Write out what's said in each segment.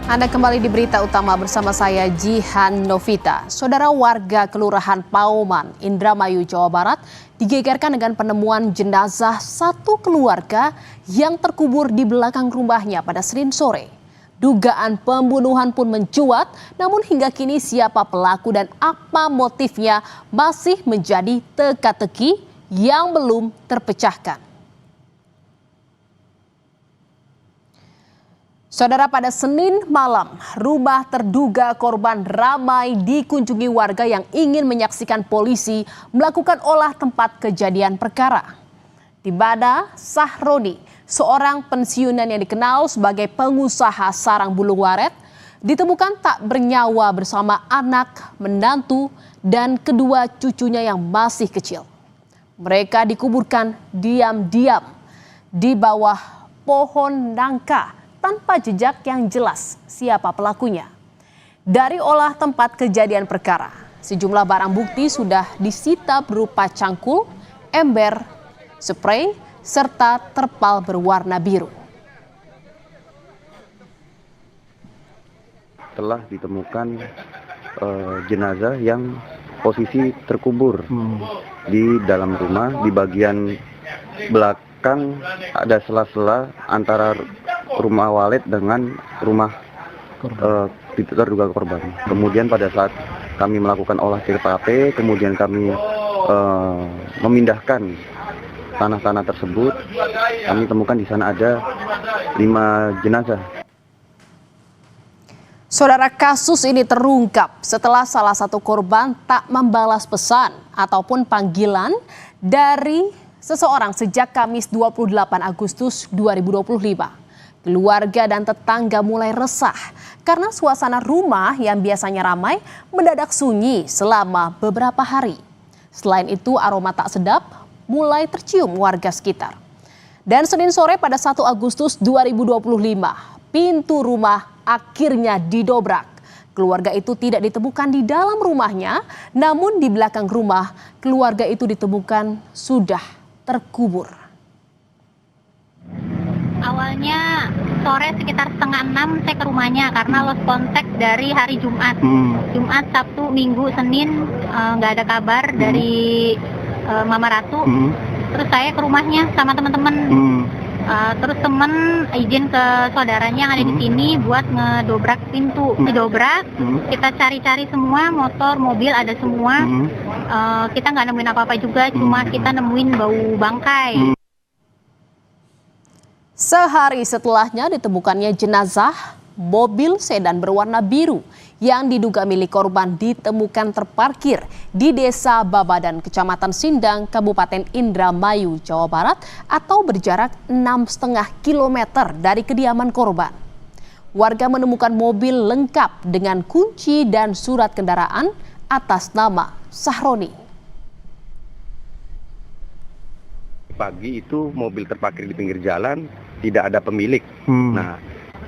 Anda kembali di berita utama bersama saya Jihan Novita. Saudara warga Kelurahan Pauman, Indramayu, Jawa Barat digegerkan dengan penemuan jenazah satu keluarga yang terkubur di belakang rumahnya pada Senin sore. Dugaan pembunuhan pun mencuat, namun hingga kini siapa pelaku dan apa motifnya masih menjadi teka-teki yang belum terpecahkan. Saudara, pada Senin malam, rumah terduga korban ramai dikunjungi warga yang ingin menyaksikan polisi melakukan olah tempat kejadian perkara. Di mana Sahroni, seorang pensiunan yang dikenal sebagai pengusaha sarang bulu waret, ditemukan tak bernyawa bersama anak, menantu, dan kedua cucunya yang masih kecil. Mereka dikuburkan diam-diam di bawah pohon nangka, tanpa jejak yang jelas siapa pelakunya. Dari olah tempat kejadian perkara, sejumlah barang bukti sudah disita berupa cangkul, ember, spray, serta terpal berwarna biru. Telah ditemukan jenazah yang posisi terkubur di dalam rumah. Di bagian belakang ada sela-sela antara rumah walet dengan rumah terduga korban. Kemudian pada saat kami melakukan olah TKP, kemudian kami memindahkan tanah-tanah tersebut, kami temukan di sana ada 5 jenazah. Saudara, kasus ini terungkap setelah salah satu korban tak membalas pesan ataupun panggilan dari seseorang sejak Kamis 28 Agustus 2025. Keluarga dan tetangga mulai resah karena suasana rumah yang biasanya ramai mendadak sunyi selama beberapa hari. Selain itu, aroma tak sedap mulai tercium warga sekitar. Dan Senin sore pada 1 Agustus 2025, pintu rumah akhirnya didobrak. Keluarga itu tidak ditemukan di dalam rumahnya, namun di belakang rumah keluarga itu ditemukan sudah terkubur. Awalnya sore sekitar 5:30 saya ke rumahnya karena lost contact dari hari Jumat. Jumat, Sabtu, Minggu, Senin nggak ada kabar dari Mama Ratu. Terus saya ke rumahnya sama teman-teman. Terus temen izin ke saudaranya yang ada di sini buat ngedobrak pintu. Didobrak, kita cari-cari semua, motor, mobil ada semua. Kita nggak nemuin apa-apa juga, cuma kita nemuin bau bangkai. Sehari setelahnya ditemukannya jenazah mobil sedan berwarna biru yang diduga milik korban ditemukan terparkir di Desa Babadan, Kecamatan Sindang, Kabupaten Indramayu, Jawa Barat atau berjarak 6,5 km dari kediaman korban. Warga menemukan mobil lengkap dengan kunci dan surat kendaraan atas nama Sahroni. Pagi itu mobil terparkir di pinggir jalan, tidak ada pemilik. Nah,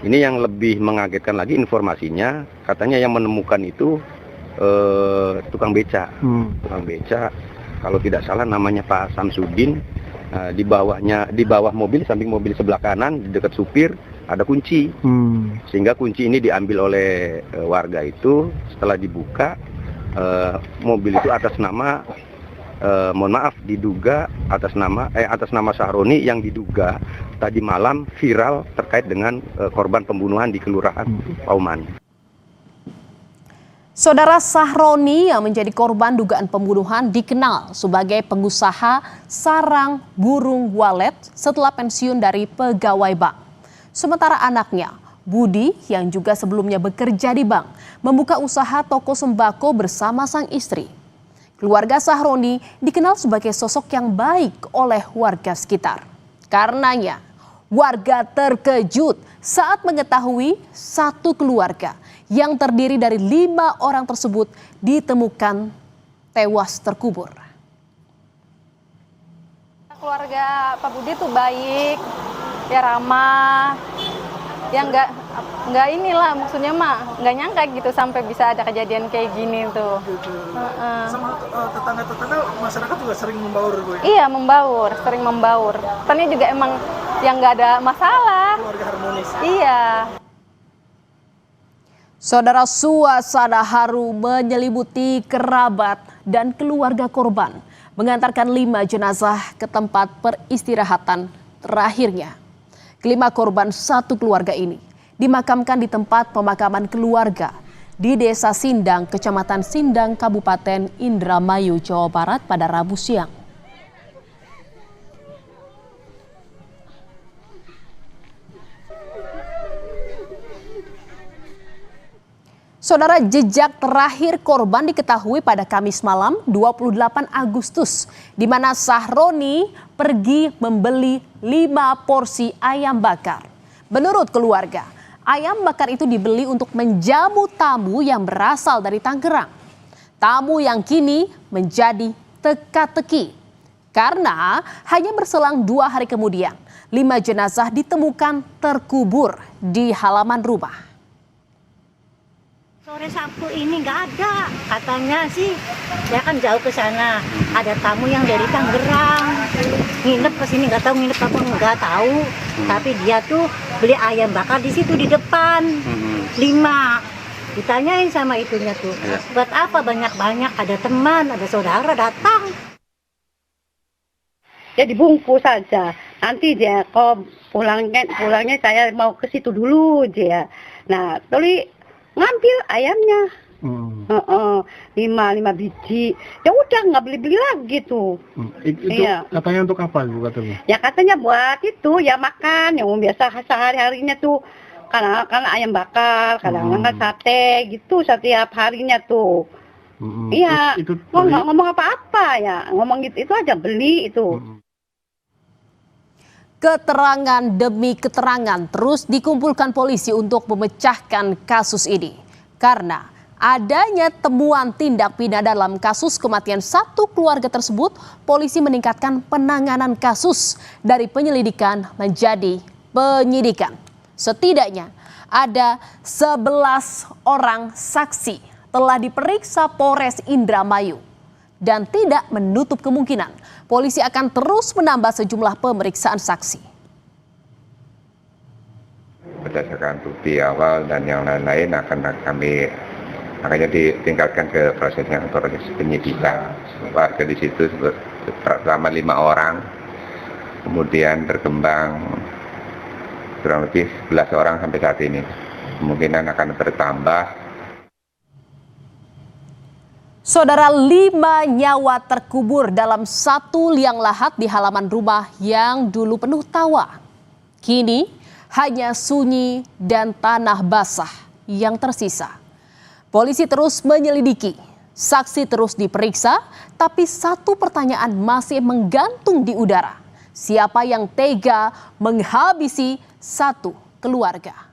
ini yang lebih mengagetkan lagi informasinya, katanya yang menemukan itu tukang beca. Tukang beca, kalau tidak salah namanya Pak Samsudin. Di bawah mobil, samping mobil sebelah kanan, di dekat supir ada kunci. Sehingga kunci ini diambil oleh warga itu. Setelah dibuka, mobil itu atas nama diduga atas nama Sahroni yang diduga tadi malam viral terkait dengan korban pembunuhan di Kelurahan Pauman. Saudara, Sahroni yang menjadi korban dugaan pembunuhan dikenal sebagai pengusaha sarang burung walet setelah pensiun dari pegawai bank. Sementara anaknya, Budi, yang juga sebelumnya bekerja di bank, membuka usaha toko sembako bersama sang istri. Keluarga Sahroni dikenal sebagai sosok yang baik oleh warga sekitar. Karenanya, warga terkejut saat mengetahui satu keluarga yang terdiri dari 5 orang tersebut ditemukan tewas terkubur. Keluarga Pak Budi tuh baik, ya ramah, ya nggak inilah maksudnya mah nggak nyangka gitu sampai bisa ada kejadian kayak gini tuh. Sama tetangga-tetangga masyarakat juga sering membaur, Bu? Iya, membaur, sering membaur. Ternyata juga emang yang nggak ada masalah. Keluarga harmonis. Iya. Saudara, suasana haru menyelimuti kerabat dan keluarga korban mengantarkan 5 jenazah ke tempat peristirahatan terakhirnya. Kelima korban satu keluarga ini dimakamkan di tempat pemakaman keluarga di Desa Sindang, Kecamatan Sindang, Kabupaten Indramayu, Jawa Barat pada Rabu siang. Saudara, jejak terakhir korban diketahui pada Kamis malam 28 Agustus, di mana Sahroni pergi membeli 5 porsi ayam bakar. Menurut keluarga, ayam bakar itu dibeli untuk menjamu tamu yang berasal dari Tangerang. Tamu yang kini menjadi teka-teki karena hanya berselang 2 hari kemudian 5 jenazah ditemukan terkubur di halaman rumah. Sore Sabtu ini nggak ada, katanya sih, ya kan jauh ke sana. Ada tamu yang dari Tangerang, nginep ke sini, nggak tahu nginep apa nggak tahu. Tapi dia tuh beli ayam bakar di situ di depan, 5. Ditanyain sama itunya tuh, buat apa banyak-banyak? Ada teman, ada saudara datang. Ya dibungkus saja. Nanti dia kok pulangnya saya mau ke situ dulu dia. Nah, tuli ngambil ayamnya, 5 biji. Ya udah nggak beli lagi tuh. Itu iya. Katanya untuk apa Bu katanya? Ya katanya buat itu ya makan yang biasa sehari-harinya tuh. Karena ayam bakar, kadang-kadang sate gitu setiap harinya tuh. Iya. Nggak ngomong apa-apa ya, ngomong gitu itu aja beli itu. Keterangan demi keterangan terus dikumpulkan polisi untuk memecahkan kasus ini. Karena adanya temuan tindak pidana dalam kasus kematian satu keluarga tersebut, polisi meningkatkan penanganan kasus dari penyelidikan menjadi penyidikan. Setidaknya ada 11 orang saksi telah diperiksa Polres Indramayu. Dan tidak menutup kemungkinan polisi akan terus menambah sejumlah pemeriksaan saksi. Berdasarkan bukti awal dan yang lain-lain makanya ditingkatkan ke prosesnya proses penyidikan. Warga di situ selama 5 orang, kemudian berkembang kurang lebih 11 orang sampai saat ini. Kemungkinan akan bertambah. Saudara, 5 nyawa terkubur dalam satu liang lahat di halaman rumah yang dulu penuh tawa. Kini hanya sunyi dan tanah basah yang tersisa. Polisi terus menyelidiki, saksi terus diperiksa, tapi satu pertanyaan masih menggantung di udara. Siapa yang tega menghabisi satu keluarga?